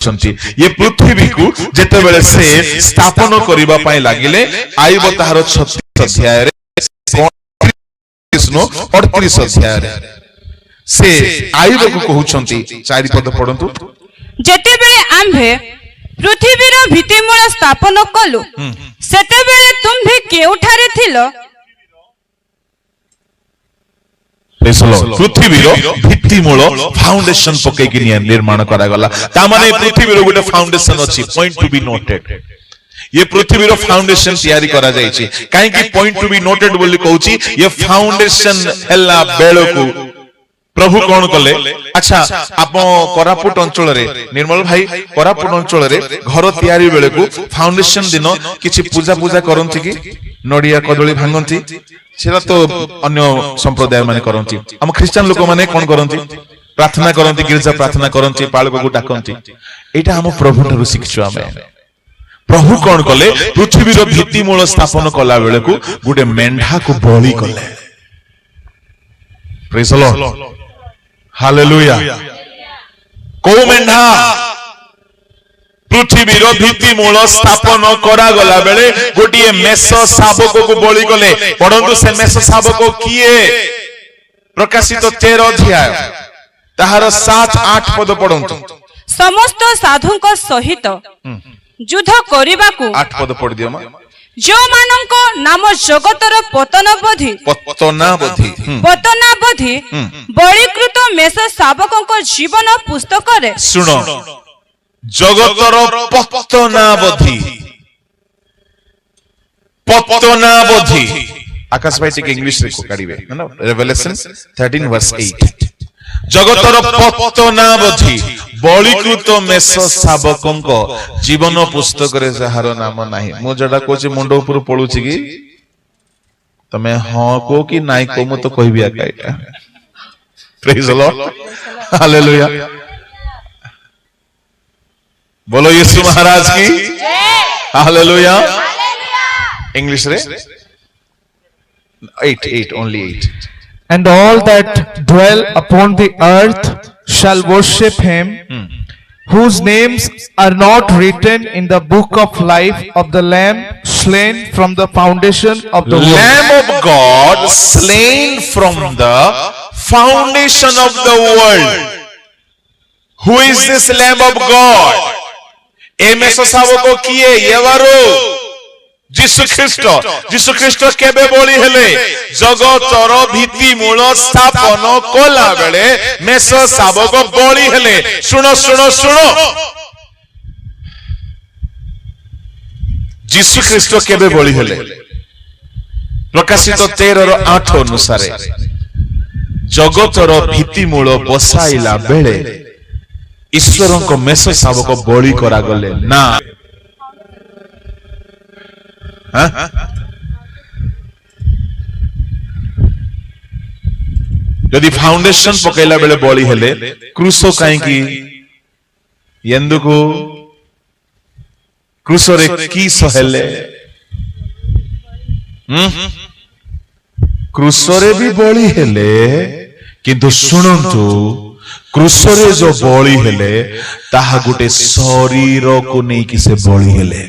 ये पृथ्वी को जेतेबेले से स्थापन करिबा पई लागिले आइब ताहार 36 अध्याय रे 38 अध्याय रे से आइब को कहउछंती चारि पद पढंतु। जेतेबेले आम्भे पृथ्वीर भित्तिमूल स्थापन कलु सेतेबेले तुम्भे केउठारे थिलो। पृथ्वीर भित्तिमूल फाउंडेशन पकई निर्माण करा गला ता माने पृथ्वीर गोटे फाउंडेशन अछि पॉइंट टू बी नोटेड। ये पृथ्वीर फाउंडेशन तैयारी करा जायछि काहे कि पॉइंट टू बी नोटेड बोली कहउछि ये फाउंडेशन हल्ला बेळको प्रभु कौन कले। अच्छा आप कोरापुट अंचल रे निर्मल भाई कोरापुट अंचल रे घर तैयारी बेले को फाउंडेशन दिन किछि पूजा पूजा करंती कि नडिया कदली भांगंती सेरा तो अन्य संप्रदाय माने करंती। हम ख्रिस्टियन लोक माने कोन करंती प्रार्थना करंती गिरजा प्रार्थना करंती पाळको को डाकंती। एटा हम प्रभु ठरु शिखछु आमे प्रभु कौन कले पृथ्वीर भित्ति मूल स्थापन कला बेले को गुटे मेंढा को बलि कले। Praise the lord hallelujah. को मेंढा पृथ्वीर भित्ति मूल स्थापन करा गला बेले गोटिए मेष शाबक को बलि कले। पढंतु से मेष शाबक किए प्रकाशित 13 अध्याय ताहार 7-8 पद पढंतु। समस्त साधुक सहित युद्ध करिबाकू 8 पद पढ दियो मा। जो मानक नाम जगतर पतनाबधी बलिकृत मेष शाबक जीवन पुस्तक रे सुन जगतर पतनाबधी आकाश भाई टिक इंग्लिश रे को काढिबे ना रेवलेशन 13 वर्स 8 जगतर पतनाबधी बलिकृत मेष शाबकंक जीवन पुस्तक रे जहार नाम नाही। मो जडा कोछि मुंड ऊपर पळुछि कि तमे हां को कि नाइ को म तो कहबी आका एटा। Praise the lord hallelujah. बोलो यीशु महाराज की जय हालेलुया। इंग्लिश रे 8 only 8 And all that dwell upon the earth shall worship him, whose names are not written in the book of life of the Lamb slain from the foundation of the world. Lamb of God slain from the foundation of the world. Who is this Lamb of God? ए मेष शाबक किए एवारो जीशु ख्रीष्ट केबे बोली हेले जगतर भित्ति मूल स्थापन कला बेले मेष शाबक बोली हेले। सुनो सुनो सुनो जीशु ख्रीष्ट केबे बोली हेले प्रकाशित 13:8 अनुसार जगतर भित्ति मूल बसाइला बेले ईश्वर को मेष शाबक बलि करा गले ना। यदि फाउंडेशन पकैला बेले बलि हेले क्रूस काई की यंदुको क्रूस रे की सहेले क्रूस रे भी बलि हेले किंतु सुनंतु क्रूस रे जो बलि हेले ताहा गुटे शरीर को नहीं कि से बलि हेले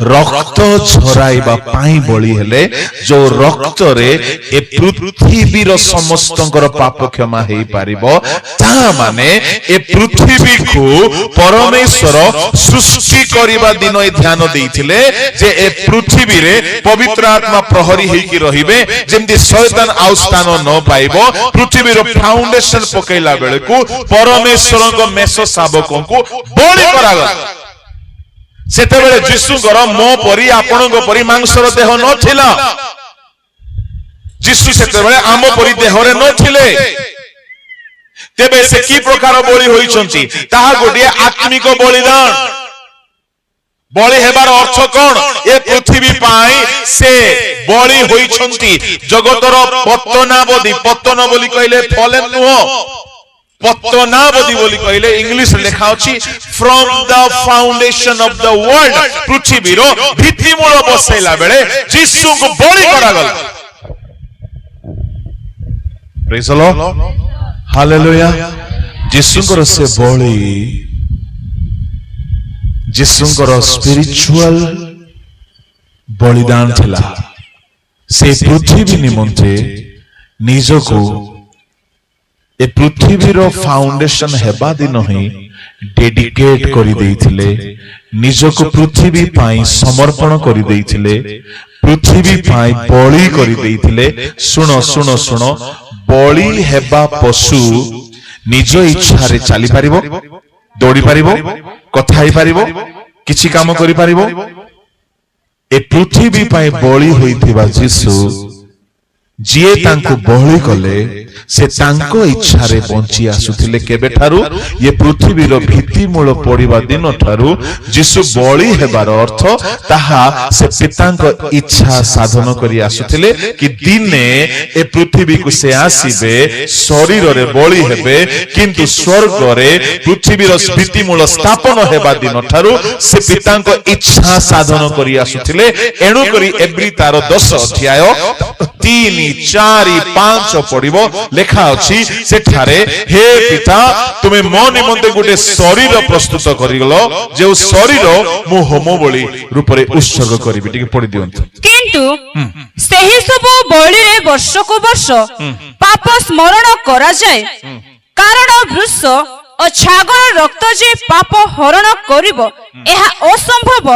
रक्त झराइबा पाई बलि हेले जो रक्त रे ए पृथ्वीर समस्तंकर पाप क्षमा हेई पारिबो। ता माने ए पृथ्वी को परमेश्वर सृष्टि करिबा दिन ए ध्यान देइथिले जे ए पृथ्वी रे पवित्र आत्मा प्रहरी हेई कि रहिबे जेमति शैतान आउ स्थान न पाइबो। पृथ्वी रो फाउंडेशन पकैला बेले को परमेश्वर को मेष शाबकन को बलि करागला। सेतेबेले जीशुଙ୍କର मो परी आपणଙ୍କ परी मांसर देह नथिला। जीशु सेतेबेले आम परी देहरे नथिले। तेबे से की प्रकार बलि होइछंती ताहा गोटे आत्मिक बलिदान। बलि हेबार अर्थ कोन ए पृथ्वी पाई से बलि होइछंती जगतर पतनाबधी पतन बोली कहले फलेन नुह पतनाबधी बोली कहले इंग्लिश लिखा अछि from the foundation of the world पृथ्वी रो भित्ति मूल बसैला बेले जीसु को बलि करा गला। Praise the lord hallelujah. जीसुଙ୍କର से बलि ଯୀଶୁଙ୍କର ସ୍ପିରିଚୁଆଲ ବଳିଦାନ ଥିଲା। ସେ ପୃଥିବୀ ନିମନ୍ତେ ନିଜକୁ ଏ ପୃଥିବୀର ଫାଉଣ୍ଡେସନ ହେବା ଦିନ ହିଁ ଡେଡିକେଟ କରିଦେଇଥିଲେ, ନିଜକୁ ପୃଥିବୀ ପାଇଁ ସମର୍ପଣ କରିଦେଇଥିଲେ, ପୃଥିବୀ ପାଇଁ ବଳି କରିଦେଇଥିଲେ। ଶୁଣ ଶୁଣ ଶୁଣ, ବଳି ହେବା ପଶୁ ନିଜ ଇଚ୍ଛାରେ ଚାଲିପାରିବ, ଦୌଡ଼ି ପାରିବ, କଥା ହେଇପାରିବ, କିଛି କାମ କରିପାରିବ। ଏ ପୃଥିବୀ ପାଇଁ ବଳି ହୋଇଥିବା ଯୀଶୁ ଯିଏ ତାଙ୍କୁ ବଳି କଲେ ସେ ତାଙ୍କ ଇଚ୍ଛାରେ ବଞ୍ଚି ଆସୁଥିଲେ। କେବେଠାରୁ? ଏ ପୃଥିବୀର ଭିତ୍ତିମୂଳ ପଡ଼ିବା ଦିନ ଠାରୁ ଯୀଶୁ ବଳି ହେବାର ଅର୍ଥ ତାହା ସେ ପିତାଙ୍କ ଇଚ୍ଛା ସାଧନ କରି ଆସୁଥିଲେ କି ଦିନେ ଏ ପୃଥିବୀକୁ ସେ ଆସିବେ, ଶରୀରରେ ବଳି ହେବେ, କିନ୍ତୁ ସ୍ୱର୍ଗରେ ପୃଥିବୀର ଭିତ୍ତିମୂଳ ସ୍ଥାପନ ହେବା ଦିନ ଠାରୁ ସେ ପିତାଙ୍କ ଇଚ୍ଛା ସାଧନ କରି ଆସୁଥିଲେ। ଏଣୁକରି ଏବ୍ରୀ ତାର 10 ଅଧ୍ୟାୟ 3, 4, 5 ପଢିବ, ଲେଖା ଅଛି ସେଠାରେ, ହେ ପିତା ତୁମେ ମୋ ନିମନ୍ତେ ଗୋଟେ ଶରୀର ପ୍ରସ୍ତୁତ କରିଗଲ, ଯେଉଁ ଶରୀର ମୁଁ ହୋମ ବଳି ରୂପରେ ଉତ୍ସର୍ଗ କରିବି। ଟିକେ ପଢି ଦିଅନ୍ତୁ। କିନ୍ତୁ ସେହି ସବୁ ବଳିରେ ବର୍ଷକୁ ବର୍ଷ ପାପ ସ୍ମରଣ କରାଯାଏ, କାରଣ ବୃଷ ଓ ଛାଗର ରକ୍ତ ଯେ ପାପ ହରଣ କରିବ ଏହା ଅସମ୍ଭବ।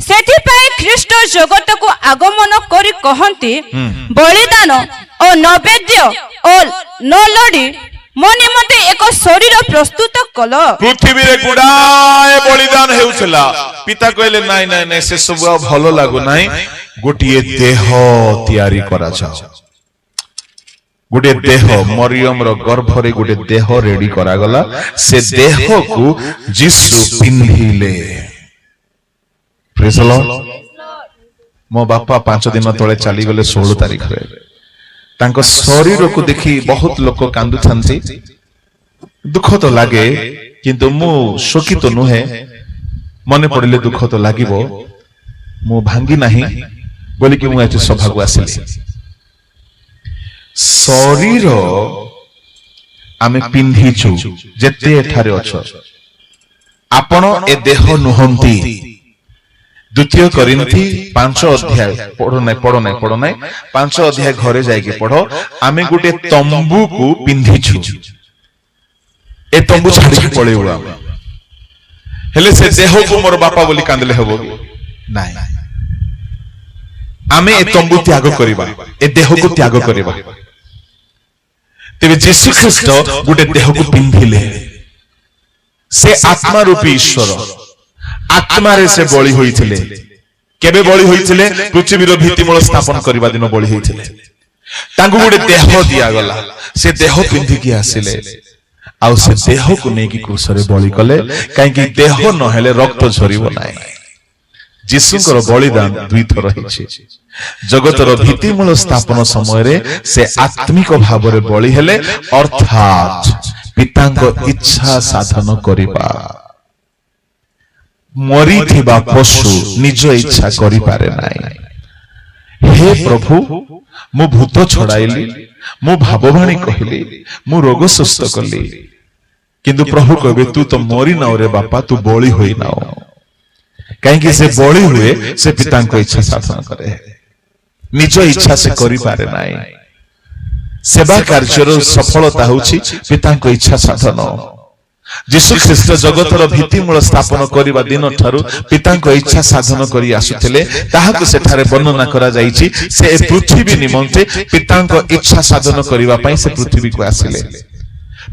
ସେଥିପାଇଁ ଖ୍ରୀଷ୍ଟ ଜଗତକୁ ଆଗମନ କରି କହନ୍ତି, ବଳିଦାନ ଓ ନୈବେଦ୍ୟ ଓ ନ ଲୋଡ଼ି ମୋ ନିମନ୍ତେ ଏକ ଶରୀର ପ୍ରସ୍ତୁତ କଲ। ପୃଥିବୀରେ ଗୁଡାଏ ବଳିଦାନ ହେଉଥିଲା। ପିତା କହିଲେ ନାଇଁ ନାଇଁ ନାଇଁ, ସେ ସବୁ ଆଉ ଭଲ ଲାଗୁନାହିଁ, ଗୋଟିଏ ଦେହ ତିଆରି କରାଯାଉ। ଗୋଟେ ଦେହ, ମରିୟମର ଗର୍ଭରେ ଗୋଟେ ଦେହ ରେଡି କରାଗଲା। ସେ ଦେହକୁ ଯୀଶୁ ପିନ୍ଧିଲେ। ପ୍ରେଜ୍ ଦ ଲର୍ଡ। ମୋ ବାପା 5 ଦିନ ତଳେ ଚାଲିଗଲେ 16 ତାରିଖରେ। ତାଙ୍କ ଶରୀରକୁ ଦେଖି ବହୁତ ଲୋକ କାନ୍ଦୁଥାନ୍ତି, ଦୁଃଖ ତ ଲାଗେ, କିନ୍ତୁ ମୁଁ ଶୋକିତ ନୁହେଁ। ମନେ ପଡ଼ିଲେ ଦୁଃଖ ତ ଲାଗିବ। ମୁଁ ଭାଙ୍ଗି ନାହିଁ ବୋଲିକି ମୁଁ ଆଜି ସଭାକୁ ଆସିଲି। ଶରୀର ଆମେ ପିନ୍ଧିଛୁ ଯେତେ ଏଠାରେ ଅଛ। ଆପଣ ଏ ଦେହ ନୁହନ୍ତି। 2 କରିନ୍ଥୀ 5 ଅଧ୍ୟାୟ ପଢ ନାହିଁ 5 ଅଧ୍ୟାୟ ଘରେ ଯାଇକି ପଢ। ଆମେ ଗୋଟେ ତମ୍ବୁକୁ ପିନ୍ଧିଛୁ, ଏ ତମ୍ବୁ ଛାଡ଼ିକି ପଳେଇବୁ ଆମେ। ହେଲେ ସେ ଦେହକୁ ମୋର ବାପା ବୋଲି କାନ୍ଦିଲେ ହବ କି? ନାଇଁ, ଆମେ ଏ ତମ୍ବୁ ତ୍ୟାଗ କରିବା, ଏ ଦେହକୁ ତ୍ୟାଗ କରିବା। ତେବେ ଯୀଶୁ ଖ୍ରୀଷ୍ଟ ଗୋଟେ ଦେହକୁ ପିନ୍ଧିଲେ। ସେ ଆତ୍ମା ରୂପୀ ଈଶ୍ୱର, ଆତ୍ମାରେ ସେ ବଳି ହୋଇଥିଲେ। କେବେ ବଳି ହୋଇଥିଲେ? ପୃଥିବୀର ଭିତ୍ତିମୂଳ ସ୍ଥାପନ କରିବା ଦିନ ବଳି ହୋଇଥିଲେ। ତାଙ୍କୁ ଗୋଟେ ଦେହ ଦିଆଗଲା, ସେ ଦେହ ପିନ୍ଧିକି ଆସିଲେ, ଆଉ ସେ ଦେହକୁ ନେଇକି କ୍ରୁଶରେ ବଳି କଲେ। କାହିଁକି? ଦେହ ନହେଲେ ରକ୍ତ ଝରିବ ନାହିଁ। ଯୀଶୁଙ୍କର ବଳିଦାନ 2 ଥର ହେଇଛି। ଜଗତର ଭିତ୍ତିମୂଳ ସ୍ଥାପନ ସମୟରେ ସେ ଆତ୍ମିକ ଭାବରେ ବଳି ହେଲେ, ଅର୍ଥାତ୍ ପିତାଙ୍କ ଇଚ୍ଛା ସାଧନ କରିବା। ମରିଥିବା ପଶୁ ନିଜ ଇଚ୍ଛା କରିପାରେ ନାହିଁ। ହେ ପ୍ରଭୁ, ମୁଁ ଭୂତ ଛଡାଇଲି, ମୁଁ ଭାବବାଣୀ କହିଲି, ମୁଁ ରୋଗ ସୁସ୍ଥ କଲି, କିନ୍ତୁ ପ୍ରଭୁ କହିବେ ତୁ ତ ମରିନାଉ ରେ ବାପା, ତୁ ବଳି ହୋଇନାଉ। କାହିଁକି? ସେ ବଳି ହୁଏ, ସେ ପିତାଙ୍କ ଇଚ୍ଛା ସାଧନ କରେ। ନିଜ ଇଚ୍ଛା ସେ କରିପାରେ ନାହିଁ। ସେବା କାର୍ଯ୍ୟର ସଫଳତା ହେଉଛି ପିତାଙ୍କ ଇଚ୍ଛା ସାଧନ। ଯୀଶୁ ଖ୍ରୀଷ୍ଟ ଜଗତର ଭିତ୍ତିମୂଳ ସ୍ଥାପନ କରିବା ଦିନ ଠାରୁ ପିତାଙ୍କ ଇଚ୍ଛା ସାଧନ କରି ଆସୁଥିଲେ। ତାହାକୁ ସେଠାରେ ବର୍ଣ୍ଣନା କରାଯାଇଛି। ସେ ପୃଥିବୀ ନିମନ୍ତେ ପିତାଙ୍କ ଇଚ୍ଛା ସାଧନ କରିବା ପାଇଁ ସେ ପୃଥିବୀକୁ ଆସିଲେ।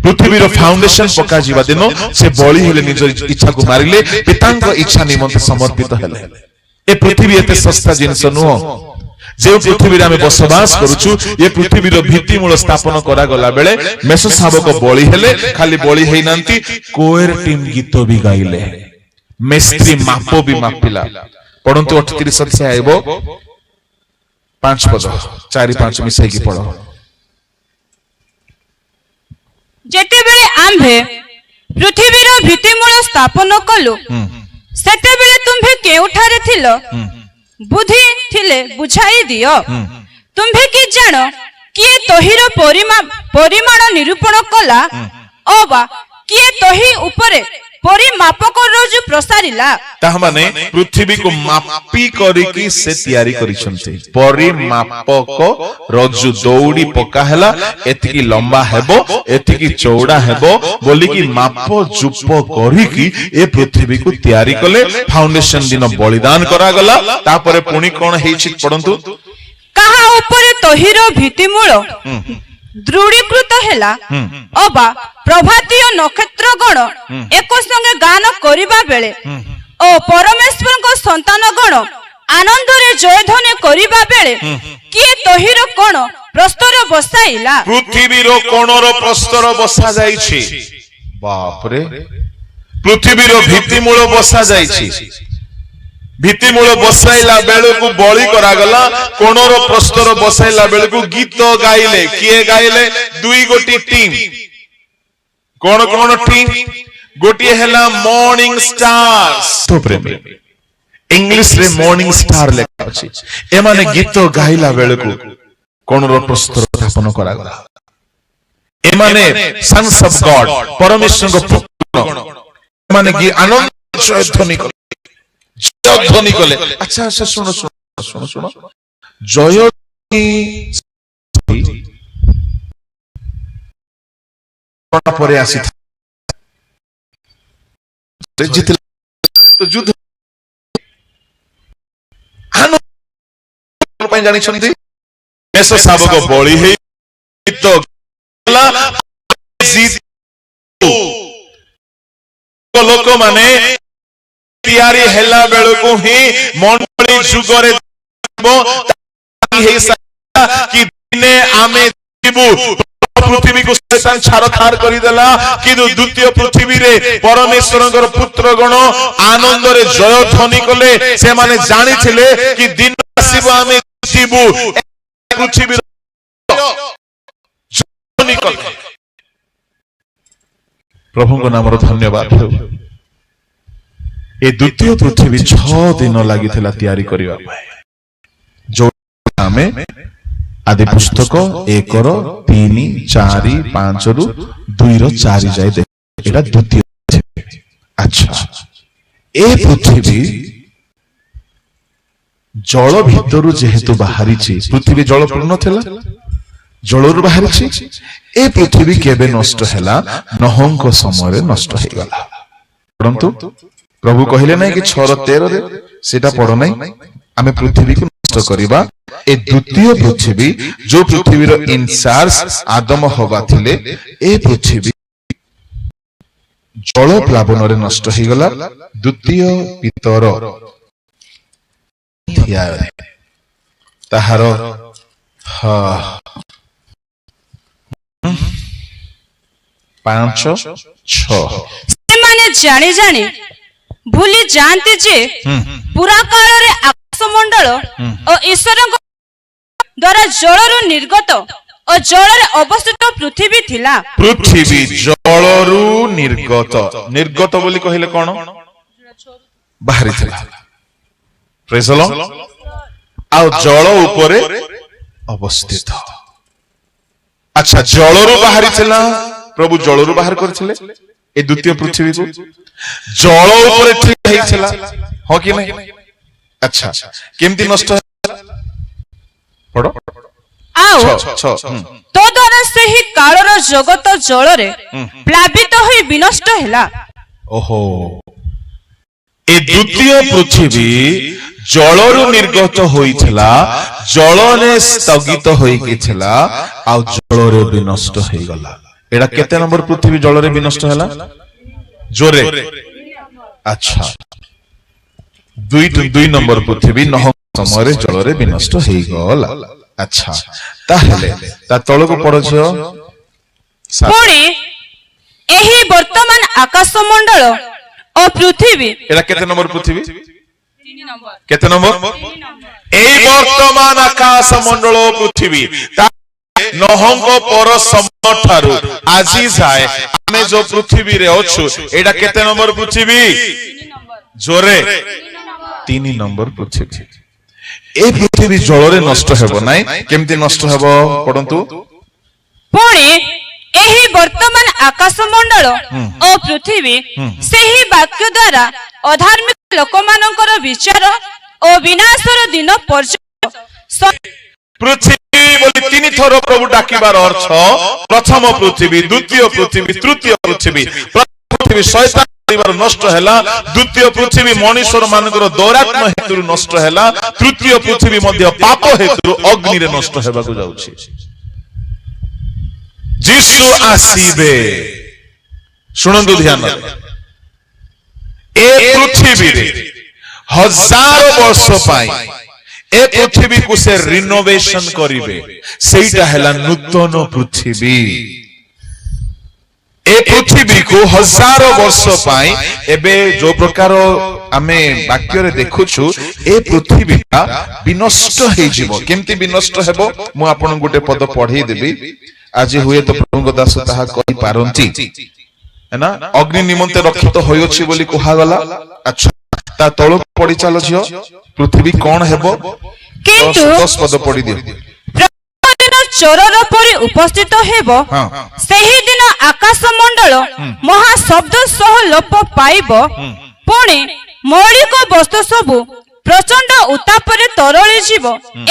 ପୃଥିବୀର ଫାଉଣ୍ଡେସନ ପକାଯିବା ଦିନ ସେ ବଳି ହେଲେ, ନିଜ ଇଚ୍ଛାକୁ ମାରିଲେ, ପିତାଙ୍କ ଇଚ୍ଛା ନିମନ୍ତେ ସମର୍ପିତ ହେଲେ। ଏ ପୃଥିବୀ ଏତେ ଶସ୍ତା ଜିନିଷ ନୁହଁ। ଯେଉଁ ପୃଥିବୀରେ ଆମେ ବସବାସ କରୁଛୁ, ଏ ପୃଥିବୀର ଭିତ୍ତିମୂଳ ସ୍ଥାପନ କରାଗଲା ବେଳେ ମେଷ ଶାବକ ବଳି ହେଲେ। ଖାଲି ବଳି ହେଇନାହାନ୍ତି, କୋଏର ଟିମ୍ ଗୀତ ବି ଗାଇଲେ, ମେସ୍ତ୍ରୀ ମାପ ବି ମାପିଲା। ପଢନ୍ତୁ 38 ଅଧ୍ୟାୟ ହେବ 5 ପଦ, 4-5 ମିଶାଇକି ପଢ। ଯେତେବେଳେ ଆମ୍ଭେ ପୃଥିବୀର ଭିତ୍ତିମୂଳ ସ୍ଥାପନ କଲୁ, ସେତେବେଳେ ତୁମ୍ଭେ କେଉଁଠାରେ ଥିଲ? ବୁଦ୍ଧି ଥିଲେ ବୁଝାଇ ଦିଅ। ତୁମ୍ଭେ କି ଜାଣ କିଏ ତହିର ପରିମାଣ ନିରୂପଣ କଲା, ଅବା କିଏ ତହି ଉପରେ ପରିମାପକର ଯୋଉ ପ୍ରସାରିଲା ତାହା ମାନେ ପୃଥିବୀକୁ ମାପି କରିକି ସେ ତିଆରି କରିଛନ୍ତି। ପରିମାପକ ରଜୁ ଦୌଡ଼ି ପକା ହେଲା, ଏତିକି ଲମ୍ବା ହେବ, ଏତିକି ଚଉଡା ହେବ ବୋଲିକି ମାପ ଜୁପ କରିକି ଏ ପୃଥିବୀକୁ ତିଆରି କଲେ। ଫାଉଣ୍ଡେସନ ଦିନ ବଳିଦାନ କରାଗଲା। ତାପରେ ପୁଣି କଣ ହେଇଛି ପଢନ୍ତୁ। କାହା ଉପରେ ତହିର ଭିତ୍ତିମୂଳ ଦୃଢୀକୃତ ହେଲା ଅବା ପ୍ରଭାତୀୟ ନକ୍ଷତ୍ର ଗଣ ଏକ ସଙ୍ଗେ ଗାନ କରିବା ବେଳେ ଓ ପରମେଶ୍ୱରଙ୍କ ସନ୍ତାନ ଗଣ ଆନନ୍ଦରେ ଜୟଧ୍ୱନି କରିବା ବେଳେ କିଏ ତହିର କୋଣ ପ୍ରସ୍ତର ବସାଇଲା? ପୃଥିବୀର କୋଣର ପ୍ରସ୍ତର ବସା ଯାଇଛି। ବାପରେ, ପୃଥିବୀର ଭିତ୍ତିମୂଳ ବସା ଯାଇଛି। ଭିତ୍ତିମୂଳ ବସାଇଲା ବେଳକୁ ବଳି କରାଗଲା। କୋଣର ପ୍ରସ୍ତର ବସାଇଲା ବେଳକୁ ଗୀତ ଗାଇଲେ। କିଏ ଗାଇଲେ? ଦୁଇ ଗୋଟି ଟିମ୍। କଣ କଣ ଟିମ୍? ଗୋଟିଏ ହେଲା ମର୍ଣ୍ଣିଂ ଷ୍ଟାର୍ସ। ଇଂଲିଶ ରେ ମର୍ଣ୍ଣିଂ ଷ୍ଟାର ଲେଖା ଅଛି। ଏମାନେ ଗୀତ ଗାଇଲା ବେଳକୁ କୋଣର ପ୍ରସ୍ତର ସ୍ଥାପନ କରାଗଲା। ଏମାନେ ସନ୍ସ ଅଫ ଗଡ, ପରମେଶ୍ୱରଙ୍କ ପୁତ୍ର, ଏମାନେ ଆନନ୍ଦ ଜୟଧ୍ୱନି କଲେ। ଜୟଧ୍ୱନି କଲେ। ଆଚ୍ଛା ଆଚ୍ଛା, ଶୁଣ ଶୁଣ ଶୁଣ ଶୁଣ, ଜୟଧ୍ୱନି ପରେ ଆସିଥାଏ ଯୁଦ୍ଧ ପାଇଁ ଜାଣିଛନ୍ତି। ମେଷ ଶାବକ ବଳି ହେଇ ଲୋକମାନେ ତିଆରି ହେଲା ବେଳକୁ ହିଁ ମଣ୍ଡଳୀ ଯୁଗରେ କି ଦିନେ ଆମେ ଯିବୁ। ପୃଥିବୀକୁ ଶୈତାନ ଛାରଖାର କରିଦେଲା, କିନ୍ତୁ ଦ୍ୱିତୀୟ ପୃଥିବୀରେ ପରମେଶ୍ୱରଙ୍କର ପୁତ୍ର ଗଣ ଆନନ୍ଦରେ ଜୟଧ୍ୱନି କଲେ। ସେମାନେ ଜାଣିଥିଲେ କି ଦିନ ଆସିବ ଆମେ ଯିବୁ। ପୃଥିବୀର ପ୍ରଭୁଙ୍କ ନାମର ଧନ୍ୟବାଦ ହେଉ। ଏ ଦ୍ୱିତୀୟ ପୃଥିବୀ 6 ଦିନ ଲାଗିଥିଲା ତିଆରି କରିବା ପାଇଁ। ଯୋଉ ଆମେ ଆଦି ପୁସ୍ତକ 1-3, 4-5 2-4 ଯାଏ ଦେଖ। ଏଟା ଦ୍ୱିତୀୟ ପୃଥିବୀ। ଆଚ୍ଛା, ଏ ପୃଥିବୀ ଜଳ ଭିତରୁ ଯେହେତୁ ବାହାରିଛି, ପୃଥିବୀ ଜଳପୂର୍ଣ୍ଣ ଥିଲା, ଜଳରୁ ବାହାରିଛି। ଏ ପୃଥିବୀ କେବେ ନଷ୍ଟ ହେଲା? ନହଙ୍କ ସମୟରେ ନଷ୍ଟ ହେଇଗଲା। ପରନ୍ତୁ ପ୍ରଭୁ କହିଲେ ନାହିଁ କି 6:13 ସେଟା ପଢ ନାହିଁ, ଆମେ ପୃଥିବୀକୁ ନଷ୍ଟ କରିବା। ଏ ଦ୍ୱିତୀୟ ପୃଥିବୀ, ଯୋଉ ପୃଥିବୀର ଇନଚାର୍ଜ ଆଦମ ହବା ଥିଲେ, ଏ ପୃଥିବୀ ଜଳ ପ୍ଲାବନରେ ନଷ୍ଟ ହେଇଗଲା। ଦ୍ୱିତୀୟ ପିତର ତାହାର 5-6 ସେମାନେ ଜାଣି ଜାଣି ଭୁଲି ଯାଆନ୍ତି ଯେ ପୁରା କାଳରେ ଆକାଶମଣ୍ଡଳ ଓ ଈଶ୍ୱରଙ୍କ ଦ୍ୱାରା ଜଳରୁ ନିର୍ଗତ ଓ ଜଳରେ ଅବସ୍ଥିତ ପୃଥିବୀ ଥିଲା। ପୃଥିବୀ ଜଳରୁ ନିର୍ଗତ। ନିର୍ଗତ ବୋଲି କହିଲେ କଣ? ବାହାରିଥିଲା। ପ୍ରେଜ୍ ଦ ଲର୍ଡ। ଆଉ ଜଳ ଉପରେ ଅବସ୍ଥିତ। ଆଚ୍ଛା, ଜଳରୁ ବାହାରିଥିଲା। ପ୍ରଭୁ ଜଳରୁ ବାହାର କରିଥିଲେ ଏ ଦ୍ୱିତୀୟ ପୃଥିବୀକୁ। ଜଳ ଉପରେ ଠିଆ ହେଇଥିଲା, ହଁ କି ନାହିଁ? ଆଚ୍ଛା, କେମିତି ନଷ୍ଟ ହେଲା? ପଢ। ଆଉ ତଦ୍ୱାରା ସେହି କାଳର ଜଗତ ଜଳରେ ପ୍ଲାବିତ ହୋଇ ବିନଷ୍ଟ ହେଲା। ଓହୋ, ଏ ଦ୍ୱିତୀୟ ପୃଥିବୀ ଜଳରୁ ନିର୍ଗତ ହୋଇଥିଲା, ଜଳରେ ସ୍ଥଗିତ ହୋଇକି ଥିଲା, ଆଉ ଜଳରେ ବିନଷ୍ଟ ହେଇଗଲା। ଏଟା କେତେ ନମ୍ବର ପୃଥିବୀ ଜଳରେ ବିନଷ୍ଟ ହେଲା? ଜୋରେ। ଆଚ୍ଛା, 2 ନମ୍ବର ପୃଥିବୀ ନହ ସମୟରେ ଜଳରେ ବିନଷ୍ଟ ହେଇଗଲା। ଆଚ୍ଛା, ତାହେଲେ ତା ତଳକୁ ପଡୁଛି। ପୁଣି ଏହି ବର୍ତ୍ତମାନ ଆକାଶମଣ୍ଡଳ ଓ ପୃଥିବୀ, ଏଟା କେତେ ନମ୍ବର ପୃଥିବୀ? କେତେ ନମ୍ବର? এই বর্তমান আকাশ মন্ডল পৃথিবী নহঙ্গ পর সমঠারু আজি যায় আমি যে পৃথিবীরে অছু এটা কেতে নম্বর পৃথিবী? জোরে 3 নম্বর পৃথিবী। এই পৃথিবী জলরে নষ্ট ହେବ নাই। কেমতি নষ্ট ହେବ পড়ন্তু। পুଣି ଏହି ବର୍ତ୍ତମାନ ଆକାଶମଣ୍ଡଳ ଓ ପୃଥିବୀ ସେହି ବାକ୍ୟ ଦ୍ୱାରା ଅଧାର୍ମିକ ଲୋକମାନଙ୍କର ବିଚାର ଓ ବିନାଶର ଦିନ ପର୍ଯ୍ୟନ୍ତ ପୃଥିବୀ ବୋଲି ତିନି ଥର ପ୍ରଭୁ ଡାକିବାର ଅର୍ଥ ପ୍ରଥମ ପୃଥିବୀ, ଦ୍ୱିତୀୟ ପୃଥିବୀ, ତୃତୀୟ ପୃଥିବୀ। ପୃଥିବୀ ଶୈତାନ କରିବାରୁ ନଷ୍ଟ ହେଲା, ଦ୍ୱିତୀୟ ପୃଥିବୀ ମଣିଷର ମାନଙ୍କର ଦୌରାତ୍ମ୍ୟ ହେତୁରୁ ନଷ୍ଟ ହେଲା, ତୃତୀୟ ପୃଥିବୀ ମଧ୍ୟ ପାପ ହେତୁରୁ ଅଗ୍ନିରେ ନଷ୍ଟ ହେବାକୁ ଯାଉଛି। ଯୀଶୁ ଆସିବେ, ଶୁଣନ୍ତୁ ଧ୍ୟାନରେ, ଏ ପୃଥିବୀରେ 1000 ବର୍ଷ ପାଇଁ ଏ ପୃଥିବୀକୁ ସେ ରିନୋଭେସନ କରିବେ। ସେଇଟା ହେଲା ନୂତନ ପୃଥିବୀ। ଏ ପୃଥିବୀକୁ 1000 ବର୍ଷ ପାଇଁ ଏବେ ଯୋଉ ପ୍ରକାର ଆମେ ବାକ୍ୟରେ ଦେଖୁଛୁ, ଏ ପୃଥିବୀଟା ବିନଷ୍ଟ ହେଇଯିବ। କେମିତି ବିନଷ୍ଟ ହେବ ମୁଁ ଆପଣଙ୍କୁ ଗୋଟେ ପଦ ପଢେଇ ଦେବି। ଆଜି ହୁଏତ ପ୍ରଭୁଙ୍କ ଦାସ ତାହା କହିପାରନ୍ତି ନା, ଅଗ୍ନି ନିମନ୍ତେ ରକ୍ଷିତ ହୋଇଅଛି ବୋଲି କୁହାଗଲା। ଆଚ୍ଛା, ତା ତଳକୁ ପଡି ଚାଲ ଝିଅ, ପୃଥିବୀ କଣ ହେବ? କିନ୍ତୁ 10 ପଦ ପଢି ଦିଅ। ପ୍ରତିଦିନ ଚୋରର ପରି ଉପସ୍ଥିତ ହେବ, ସେହି ଦିନ ଆକାଶମଣ୍ଡଳ ମହାଶବ୍ଦ ସହ ଲୋପ ପାଇବ, ପୁଣି ମୌଳିକ ବସ୍ତୁ ସବୁ ପ୍ରଚଣ୍ଡ ଉତ୍ତାପରେ ତରଳି ଯିବ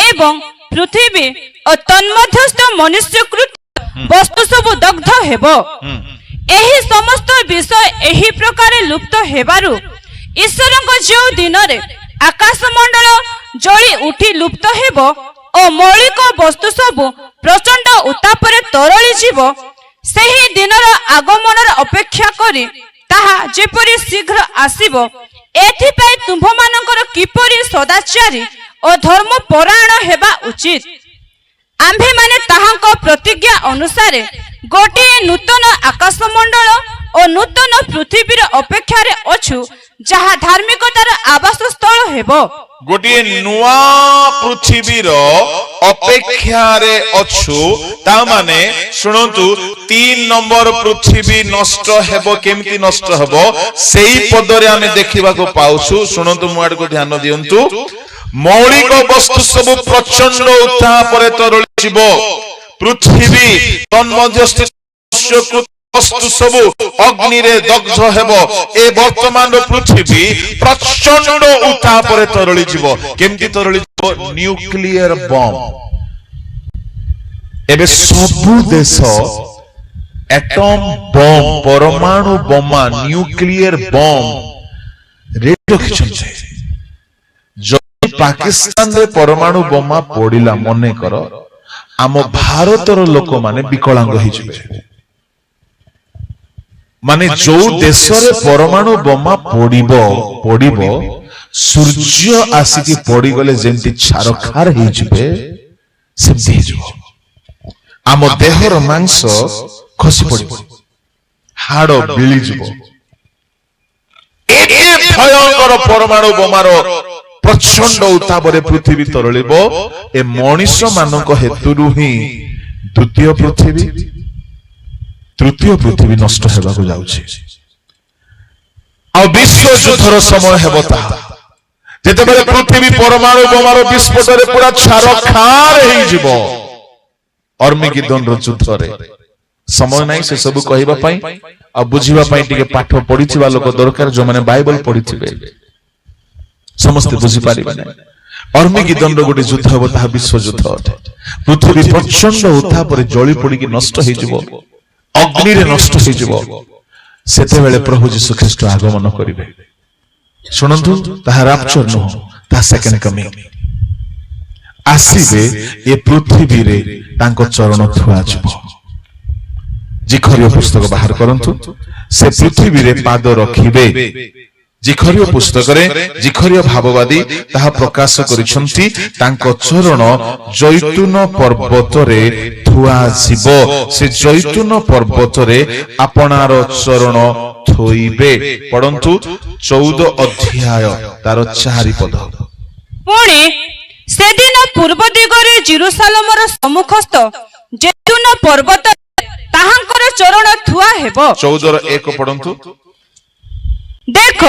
ଏବଂ ପୃଥିବୀ ଓ ତନ୍ମଧ୍ୟସ୍ଥ ମନୁଷ୍ୟକୃତ ବସ୍ତୁ ସବୁ ଦଗ୍ଧ ହେବ। ଏହି ସମସ୍ତ ବିଷୟ ଏହି ପ୍ରକାର ଲୁପ୍ତ ହେବାରୁ ଈଶ୍ୱରଙ୍କ ଯେଉଁ ଦିନରେ ଆକାଶମଣ୍ଡଳ ଜଳି ଉଠି ଲୁପ୍ତ ହେବ ଓ ମୌଳିକ ବସ୍ତୁ ସବୁ ପ୍ରଚଣ୍ଡ ଉତ୍ତାପରେ ତରଳି ଯିବ, ସେହି ଦିନର ଆଗମନର ଅପେକ୍ଷା କରି ତାହା ଯେପରି ଶୀଘ୍ର ଆସିବ, ଏଥିପାଇଁ ତୁମ୍ଭମାନଙ୍କର କିପରି ସଦାଚାରୀ ଓ ଧର୍ମପରାୟଣ ହେବା ଉଚିତ। ଆମ୍ଭେମାନେ ତାହାଙ୍କ ପ୍ରତିଜ୍ଞା ଅନୁସାରେ ଗୋଟିଏ ନୂତନ ଆକାଶମଣ୍ଡଳ ଓ ନୂତନ ପୃଥିବୀର ଅପେକ୍ଷାରେ ଅଛୁ, ଯାହା ଧାର୍ମିକତାର ଆବାସ ସ୍ଥଳ ହେବ। ଗୋଟିଏ ନୂଆ ପୃଥିବୀର ଅପେକ୍ଷାରେ ଅଛୁ, ତା ମାନେ ଶୁଣନ୍ତୁ, 3 ନମ୍ବର ପୃଥିବୀ ନଷ୍ଟ ହେବ। କେମିତି ନଷ୍ଟ ହେବ ସେଇ ପଦରେ ଆମେ ଦେଖିବାକୁ ପାଉଛୁ। ଶୁଣନ୍ତୁ, ମୋ ଆଡକୁ ଧ୍ୟାନ ଦିଅନ୍ତୁ। ମୌଳିକ ବସ୍ତୁ ସବୁ ପ୍ରଚଣ୍ଡ ଉତ୍ତାପରେ ତରଳିଯିବ, ପୃଥିବୀ ତନ୍ମଧ୍ୟସ୍ଥ ବସ୍ତୁ ସବୁ ଅଗ୍ନିରେ ଦଗ୍ଧ ହେବ। ଏ ବର୍ତ୍ତମାନର ପୃଥିବୀ ପ୍ରଚଣ୍ଡ ଉତ୍ତାପରେ ତରଳିଯିବ। କେମିତି ତରଳିଯିବ? Nuclear bomb. ଏବେ ସବୁ ଦେଶ ଏଟମ ବମ୍, ପରମାଣୁ ବୋମା, ନ୍ୟୁକ୍ଲିୟର ବମ୍ ରେଡି ରଖିଛନ୍ତି। ଯଦି ପାକିସ୍ତାନରେ ପରମାଣୁ ବୋମା ପଡିଲା, ମନେ କର ଆମ ଭାରତର ଲୋକମାନେ ବିକଳାଙ୍ଗ ହେଇଯିବେ। ମାନେ ଯୋଉ ଦେଶରେ ପରମାଣୁ ବୋମା ପଡିବ, ସୂର୍ଯ୍ୟ ଆସିକି ପଡିଗଲେ ଯେମିତି ଛାରଖାର ହେଇଯିବେ, ସେମିତି ହେଇଯିବ। ଆମ ଦେହର ମାଂସ ଖସି ପଡିବ, ହାଡ ବିଳିଯିବ। ଏତେ ଭୟଙ୍କର ପରମାଣୁ ବୋମାର ପ୍ରଚଣ୍ଡ ଉତ୍ତାପରେ ପୃଥିବୀ ତରଳିବ। ଏ ମଣିଷ ମାନଙ୍କ ହେତୁରୁ ହିଁ ଦ୍ୱିତୀୟ ପୃଥିବୀ, ତୃତୀୟ ପୃଥିବୀ ନଷ୍ଟ ହେବାକୁ ଯାଉଛି। ଆଉ ବିଶ୍ୱ ଯୁଦ୍ଧର ସମୟ ହେବ ତାହା, ଯେତେବେଳେ ପୃଥିବୀ ପରମାଣୁ ବୋମାର ବିସ୍ଫୋଟରେ ପୁରା ଛାରଖାର ହେଇଯିବ। ଅର୍ମିଗେଦନର ଯୁଦ୍ଧରେ ସମୟ ନାହିଁ ସେ ସବୁ କହିବା ପାଇଁ। ଆଉ ବୁଝିବା ପାଇଁ ଟିକେ ପାଠ ପଢିଥିବା ଲୋକ ଦରକାର, ଯୋଉମାନେ ବାଇବଲ ପଢିଥିବେ। ସମସ୍ତେ ବୁଝିପାରିବେ ନାହିଁ। ଅର୍ମିଗେଦନର ଗୋଟେ ଯୁଦ୍ଧ ହେବ, ତାହା ବିଶ୍ୱ ଯୁଦ୍ଧ ଅଟେ। ପୃଥିବୀ ପ୍ରଚଣ୍ଡ ଉତ୍ତାପରେ ଜଳି ପୋଡିକି ନଷ୍ଟ ହେଇଯିବ, ଅଗ୍ନିରେ ନଷ୍ଟ ହେଇଯିବ। ସେତେବେଳେ ପ୍ରଭୁ ଯୀଶୁ ଖ୍ରୀଷ୍ଟ ଆଗମନ କରିବେ। ଶୁଣନ୍ତୁ, ତାହା ରାପଚର ନୁହଁ, ତାହା ସେକେଣ୍ଡ କମିଂ। ଆସିବେ, ଏ ପୃଥିବୀରେ ତାଙ୍କ ଚରଣ ଥୁଆଯିବ। ଜିଖରୀୟ ପୁସ୍ତକ ବାହାର କରନ୍ତୁ, ସେ ପୃଥିବୀରେ ପାଦ ରଖିବେ। ଜିଖରୀୟ ପୁସ୍ତକରେ ଜିଖରୀୟ ଭାବବାଦୀ ତାହା ପ୍ରକାଶ କରିଛନ୍ତି। ତାଙ୍କ ଚରଣ ଜୈତୁନ ପର୍ବତରେ ଥୁଆଯିବ। ସେ ଜୈତୁନ ପର୍ବତରେ ଆପଣାର ଚରଣ ଥୋଇବେ। ପଢନ୍ତୁ 14 ଅଧ୍ୟାୟ ତାର 4 ପଦ। ପୁଣି ସେଦିନ ପୂର୍ବ ଦିଗରେ ଜେରୁସାଲେମର ସମ୍ମୁଖସ୍ଥ ଜୈତୁନ ପର୍ବତରେ ତାହାଙ୍କର ଚରଣ ଥୁଆ ହେବ। 14 ର 1 ପଢନ୍ତୁ। ଦେଖ,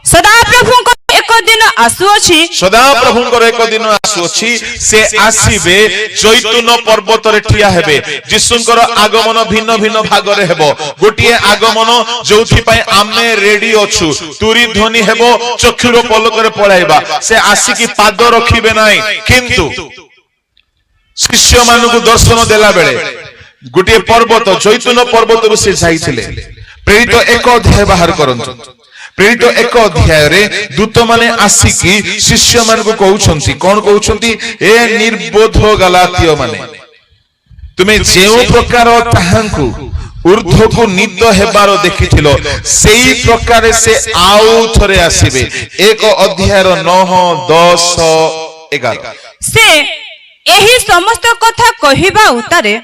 ସଦାପ୍ରଭୁଙ୍କ ଏକ दिन आसुअछि सदा प्रभुंकर एक दिन आसुअछि से आसीबे जैतून पर्वत रे ठिया हेबे यीशुंकर आगमन भिन्न भिन्न भाग रे हेबो गोटिए आगमन जोथि पय आमे रेडी अछु तुरी ध्वनि हेबो चक्षुर पलक रे पळाइबा से आसी की पाद रखिबे नाही किंतु शिष्य मानकु दर्शन देला बेले गोटे पर्वत जैतून पर्वत रु से जाइथिले प्रेरित एक अध्याय बाहर करंतु प्रेरित एक अध्याय रे दूत माने आसिकी शिष्य मानकु कहउछंती कोन कहउछंती ए निर्बोध गलातिय माने तुमे जेउ प्रकार ताहांकु ऊर्ध्व को नीत हेबार देखिथिलो सेही प्रकार से आउ थरे आसीबे एक अध्याय रो 9 10 11 से एही समस्त कथा कहिबा उतारे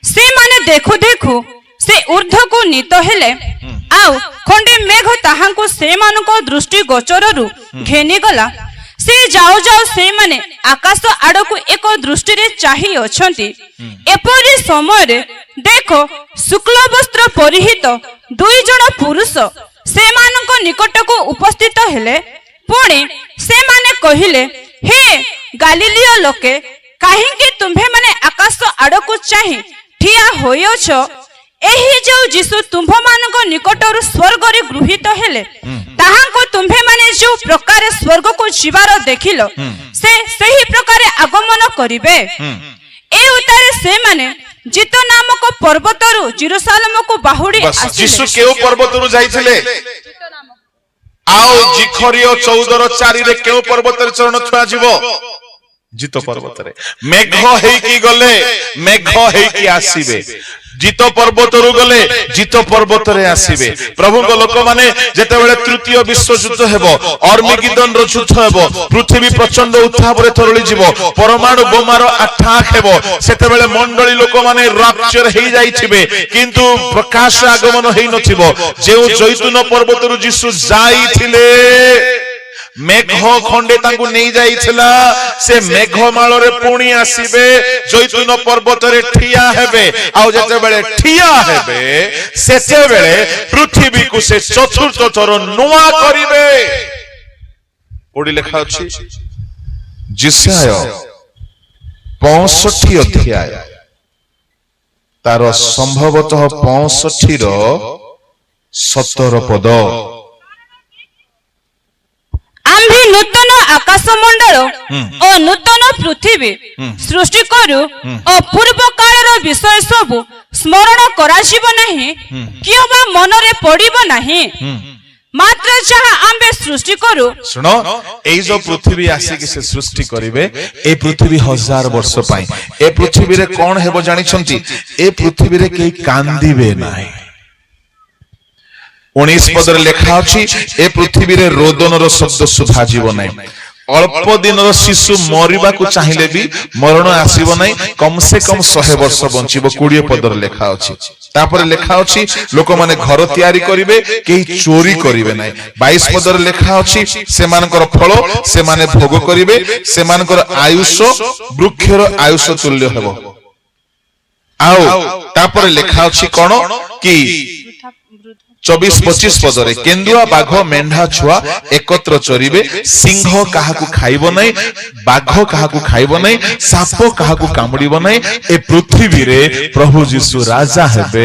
से माने देखु देखु से ऊर्ध्व को नीत हेले आउ खंडे मेघ ताहांको से मानको दृष्टि गोचररु घेनी गला से जाओ जाओ से माने आकाश आड़कु एक दृष्टि रे चाहि अछंती एपरि समय रे देखो शुक्ल वस्त्र परिहित दुई जण पुरुष से मानको निकट को उपस्थित हेले पुणी से माने कहिले हे गालिलियो लोके काहेकि तुम्हे माने आकाश आड़कु चाहि ठिया होयछ एही जो यीशु तुम्भ मानक निकटरु स्वर्ग रे गृहीत हेले ताहांको तुम्हे माने जो प्रकार स्वर्ग को जीवार देखिलो से सही प्रकार आगमन करिवे ए उतारे से माने जित नामक पर्वतरु जेरूशलेम को बाहुडी आसिले यीशु केउ पर्वतरु जाइथिले आओ जिखरियो 14 रो 4 रे केउ पर्वत रे चरण थुआ जीवो जित पर्वत रे मेघ हेकी गले मेघ हेकी आसीबे जित पर्वत रु गले जित पर्वत रे आसीबे प्रभु को लोक माने जेते बेले तृतीय विश्व युद्ध हेबो अर्मिगिदन रो युद्ध हेबो पृथ्वी प्रचंड उत्थाप रे थरळी जीवो परमाणु बोमार अटैक हेबो सेते बेले मंडली लोक माने रैप्चर हेई जाईथिबे किंतु प्रकाश आगमन हेई नथिबो जेउ जैतून पर्वत रु यीशु जाईथिले मेघ खंडे तांकु नहीं जाइथिला से मेघमाल रे पुणी आसीबे जैतून पर्वत रे ठिया हेबे आ जते बेले ठिया हेबे सेते बेले पृथ्वी को से चतुर्थ थर नुआ करिवे ओडी लेखा अछि जिसाय 65 अध्याय तार संभवतः 65 रो 17 पद आम्भे नूतन आकाश मंडल और नूतन पृथ्वी सृष्टि करू और पूर्व कालर विषय सब स्मरण कराजिबो नाही किबा मन रे पड़िबो नाही मात्र जहा आम्भे सृष्टि करू सुनो एई जो पृथ्वी आसी कि से सृष्टि करिवे ए पृथ्वी 1000 वर्ष पई ए पृथ्वी रे कोन हेबो जानि छंती ए पृथ्वी रे केई कांदीबे नाही 19 पदर लेखा अछि ए पृथ्वी रे रोदन रो शब्द सुभा जीव नै अल्प दिन रो शिशु मरिबा को चाहिले भी मरण आसीबो नै कम से कम 100 वर्ष बंचिबो 20 पदर लेखा अछि तापर लेखा अछि लोक माने घर तयारी करिवे केही चोरी करिवे नै 22 पदर लेखा अछि से मानकर फल से माने भोग करिवे से मानकर आयुष वृक्षर आयुष तुल्य हेबो आओ तापर लेखा अछि कोन कि 24-25 पदरे केंदुआ बाघ मेंढा छुआ एकत्र चरिबे सिंह काहाकू खाइबो नै बाघ काहाकू खाइबो नै साप काहाकू कामुडिबो नै ए पृथ्वी रे प्रभु यीशु राजा हेबे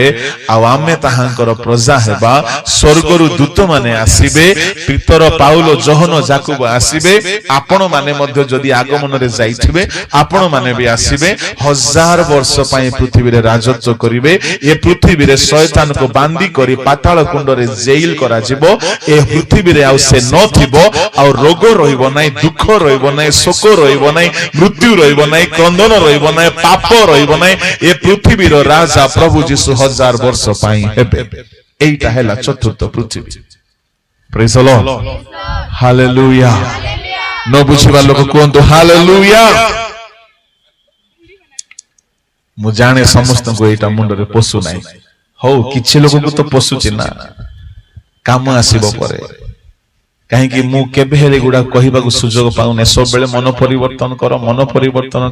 आ आमे ताहांकर प्रजा हेबा स्वर्गरु दूत माने आसीबे पितर पाउलो जोहन जाकुब आसीबे आपण माने मध्य जदी आगमन रे जाइथिबे आपण माने भी आसीबे 1000 वर्ष पई पृथ्वी रे राजत्व करिवे ए पृथ्वी रे शैतान को बांधी करी पाताल कुंडरे जेल करा जिवो ए पृथ्वी रे आउ से न थिबो आ रोग रहिबो नै दुख रहिबो नै शोक रहिबो नै मृत्यु रहिबो नै क्रंदन रहिबो नै पाप रहिबो नै ए पृथ्वी रो राजा प्रभु यीशु 1000 वर्ष पई हेबे एटा हैला चतुर्थ पृथ्वी प्रेज द लॉर्ड हालेलुया न बुझिबा लोक कोंतो हालेलुया मु जाने समस्त को एटा मुंड रे पसु नै हो किछि लोक को तो पसुची ना काम आसीबो परे काहे कि मु केबे हेले गुडा कहिबा को सुजोग पाउने सब बेले मन परिवर्तन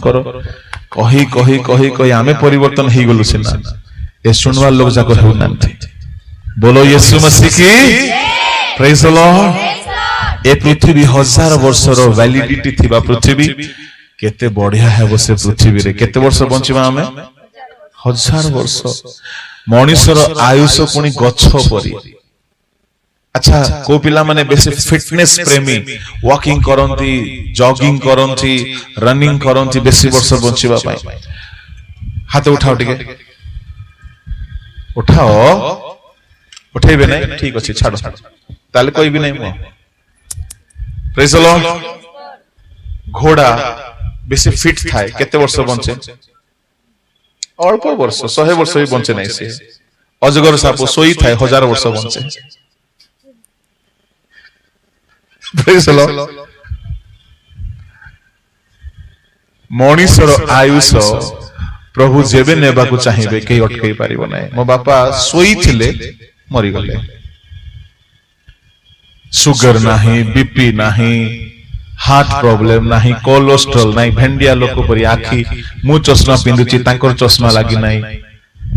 करो कहि कहि कहि कहि आमे परिवर्तन हेइ गलु सिना ए सुनवा लोग जाको हेउ नांती बोलो यीशु मसीह की प्रेज द लॉर्ड ए पृथ्वी 1000 वर्षर वैलिडिटी थिबा पृथ्वी केते बढ़िया हेबो से पृथ्वी रे केते वर्ष बंचिबा हमें 1000 वर्ष मनुष्यर आयुष पुनी गच्छ परी अच्छा को पिला माने बेसी फिटनेस प्रेमी वॉकिंग करंती जॉगिंग करंती रनिंग करंती बेसी वर्ष बंचिबा पाई हाथ उठाओ टिके उठाओ उठेबे नहीं ठीक अछि छाड़ो ताले कोई भी नहीं मो प्रेज द लॉर्ड घोड़ा बेसी फिट थाए केते वर्ष बंचे अल्प वर्ष 100 वर्ष भी बंचे नहीं से अजगर साप सोई थाए 1000 वर्ष बंचे प्रेज द लॉर्ड मनुष्यर आयुष प्रभु जेबे नेबा को चाहिए कई अटकई पारिबो नहीं मो बापा सोई थिले मरी गले सुगर नहीं बीपी नहीं हार्ट प्रॉब्लम नहीं कोलेस्ट्रॉल नहीं भेंडिया लोक परी आखी मु चश्मा पिंदुची तांकर चश्मा लागी नहीं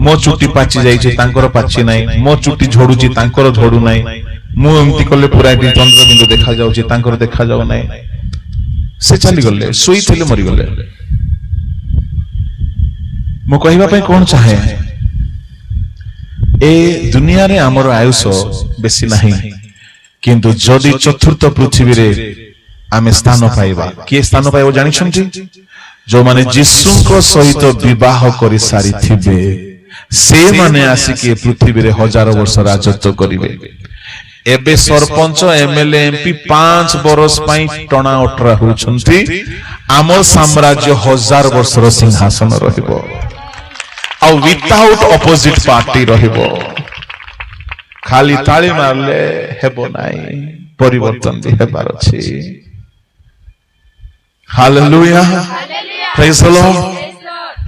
मो चुटी पाची जाइछे तांकर पाची नहीं मो चुटी झोडुची तांकर झोडु नहीं मु एमती कले पूरा चंद्र बिंदु देखा जाउची तांकर देखा जाउ नहीं से चली गले सोई थिले मरी गले मु कहिबा पई कोन चाहे ए दुनिया रे हमर आयुष बेसी नहीं किंतु जदि चतुर्थ पृथ्वी रे आमे स्थान पाइबा के स्थान पाइबो जानि छंती जो माने यीशुଙ୍କ सहित विवाह करि सारी थिबे से माने आसी के पृथ्वी रे 1000 वर्ष राजत्व करिवे एबे सरपंच एमएलए एमपी 5 बरस पई टणा ओटरा होछंती हमर साम्राज्य 1000 वर्ष रो सिंहासन रहिबो आ विदाउट अपोजिट पार्टी रहिबो खाली ताली मारले हेबो नाही परिवर्तन भी हेबार अछि हालेलुया प्रेज द लॉर्ड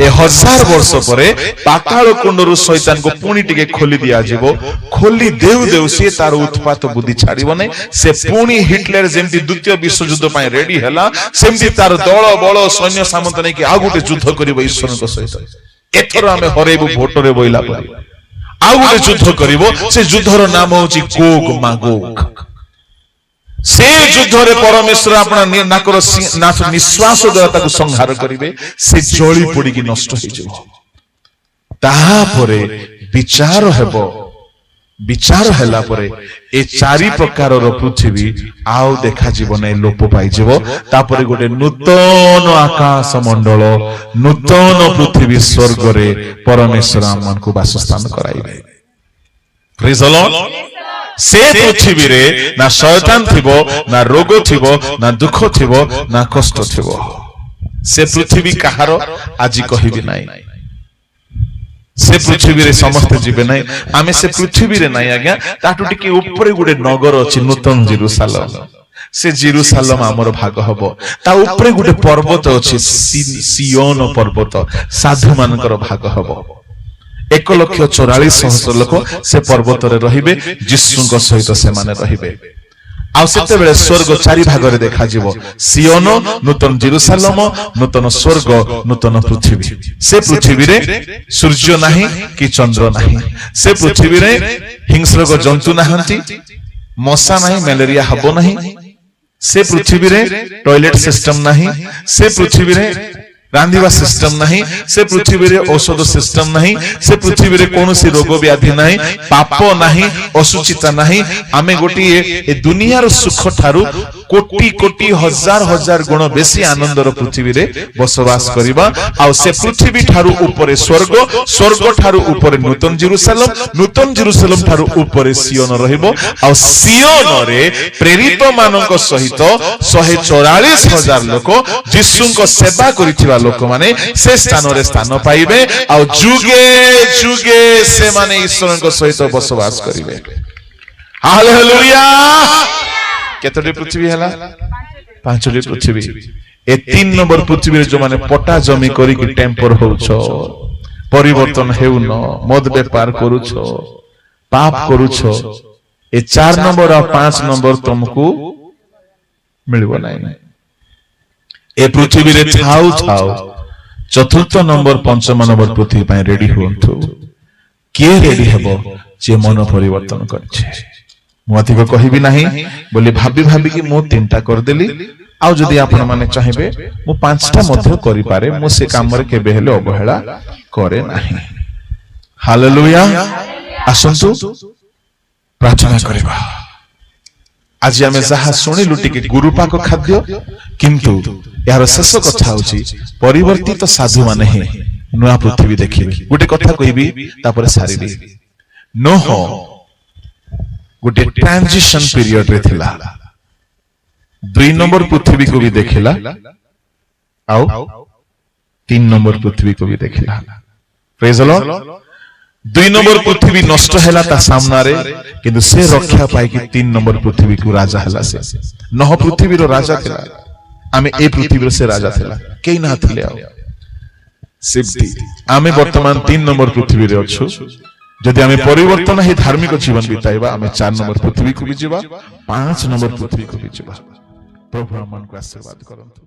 ए 1000 वर्ष परे पाताल कुंडरू शैतान को पुणी टिके खोली दिया जीवो खोली देउ देउ से तार उत्पात बुद्धि छाड़िबो नै से पुणी हिटलर जेमति द्वितीय विश्व युद्ध पय रेडी हला सेमति तार दळ बळ सैन्य सामंत नै कि आ गुटे युद्ध करिबो ईश्वरक सहित एथर हमें हरेबो भोटरे बोइला परी आ गुटे युद्ध करिबो से युद्धर नाम होची गोग मागोग से युद्ध रे परमेश्वर अपना नाकर निश्वास द्वारा ताको संहार करिवे से जळी पड़ी कि नष्ट हो जाय ताहा परे विचार हेबो विचार हैला परे ए चारि प्रकार रो पृथ्वी आउ देखा जीव नै लोप पाई जीव तापरे गोटे नूतन आकाश मंडल नूतन पृथ्वी स्वर्ग रे परमेश्वर हमन को वासस्थान कराइबे प्रेज द लॉर्ड से पृथ्वी रे ना शैतान थिबो ना रोग थिबो ना दुख थिबो ना कष्ट थिबो से पृथ्वी कहारो आजि कहिबि नाही से पृथ्वी रे समस्त जीवे नाही आमे से पृथ्वी रे नाही आज्ञा ताटु टिके ऊपर गुडे नगर अछि नूतन जेरूसालेम से जेरूसालेम हमर भाग हबो ता ऊपर गुडे पर्वत अछि सियोन पर्वत साधु मानकर भाग हबो 1,44,000 लोक से पर्वत रे रहिबे यीशुଙ୍କ सहित से माने रहिबे आ सेते बेले स्वर्ग चारि भाग रे देखा जीवो सियोन नूतन जेरूसालेम नूतन स्वर्ग नूतन पृथ्वी से पृथ्वी रे सूर्य नाही कि चंद्र नाही से पृथ्वी रे हिंस्रक जंतु नाहंती मशा नाही मलेरिया हबो नाही से पृथ्वी रे टॉयलेट सिस्टम नाही से पृथ्वी रे रांधिबा सिस्टम नहीं से पृथ्वी रे औषध सिस्टम नहीं से पृथ्वी रे कोनोसी रोग व्याधि नहीं पाप नहीं असुचिता नहीं आमे गोटी ए दुनियार सुख ठारू कोटि कोटि हजार हजार गुण बेसी आनंदर पृथ्वी रे बसवास करिबा आ से पृथ्वी ठारू ऊपर स्वर्ग स्वर्ग ठारू ऊपर नूतन जेरूसालेम ठारू ऊपर सियोन रहिबो आ सियोन रे प्रेरित मानक सहित 144,000 लोक यीशुଙ୍କ सेवा करिथिबा लोक माने से स्थान रे स्थान पाइबे आ जुगे जुगे से माने ईश्वरଙ୍କ सहित बसवास करिवे हालेलुया केतोटी पृथ्वी हला पांचटी पृथ्वी ए 3 नंबर पृथ्वी रे जो माने पटा जमी करी कि टेम्पर होउछो परिवर्तन हेउन मद व्यापार करूछो पाप करूछो ए 4 नंबर और 5 नंबर तुमको मिलबो नाही ए पृथ्वी रे थाउ थाउ चतुर्थ नंबर पंचम नंबर पृथ्वी रेडी हुंतु के रेडी हेबो जे मन परिवर्तन करछे ମୁଁ ଅଧିକ କହିବି ନାହିଁ ବୋଲି ଭାବି ଭାବିକି ମୁଁ 3ଟା କରିଦେଲି। ଆଉ ଯଦି ଆପଣ ମାନେ ଚାହିଁବେ ମୁଁ 5ଟା ମଧ୍ୟ କରିପାରେ। ମୁଁ ସେ କାମରେ କେବେ ହେଲେ ଅବହେଳା କରେ ନାହିଁ। ହାଲେଲୁୟା। ଆସନ୍ତୁ ପ୍ରାର୍ଥନା କରିବା। ଆଜି ଆମେ ଯାହା ଶୁଣିଲୁ ଟିକେ ଗୁରୁପାକ ଖାଦ୍ୟ, କିନ୍ତୁ ଏହାର ଶେଷ କଥା ହଉଛି ପରିବର୍ତ୍ତିତ ସାଧୁମାନେ ହିଁ ନୂଆ ପୃଥିବୀ ଦେଖିବେ। ଗୋଟେ କଥା କହିବି ତାପରେ ସାରିବି। ନୋହ ଗୋଟେ ଟ୍ରାନଜିସନ ପିରିୟଡ ରେ ଥିଲା। 2 ନମ୍ବର ପୃଥିବୀକୁ ବି ଦେଖିଲା, ଆଉ 3 ନମ୍ବର ପୃଥିବୀକୁ ବି ଦେଖିଲା। ପ୍ରେଜ ଦ ଲର୍ଡ। 2 ନମ୍ବର ପୃଥିବୀ ନଷ୍ଟ ହେଲା ତା ସାମ୍ନାରେ, କିନ୍ତୁ ସେ ରକ୍ଷା ପାଇକି 3 ନମ୍ବର ପୃଥିବୀକୁ ରାଜା ହେଲା। ସେ ନହ ପୃଥିବୀର ରାଜା ଥିଲା, ଆମେ ଏ ପୃଥିବୀର ସେ ରାଜା ଥିଲା। କେହି ନା ଥିଲେ ଆଉ ସେମିତି ଆମେ ବର୍ତ୍ତମାନ 3 ନମ୍ବର ପୃଥିବୀରେ ଅଛୁ। ଯଦି ଆମେ ପରିବର୍ତ୍ତନ ହେଇ ଧାର୍ମିକ ଜୀବନ ବିତାଇବା, ଆମେ 4 ନମ୍ବର ପୃଥିବୀକୁ ବି ଯିବା, 5 ନମ୍ବର ପୃଥିବୀକୁ ବି ଯିବା। ପ୍ରଭୁ ଆମମାନଙ୍କୁ ଆଶୀର୍ବାଦ କରନ୍ତୁ।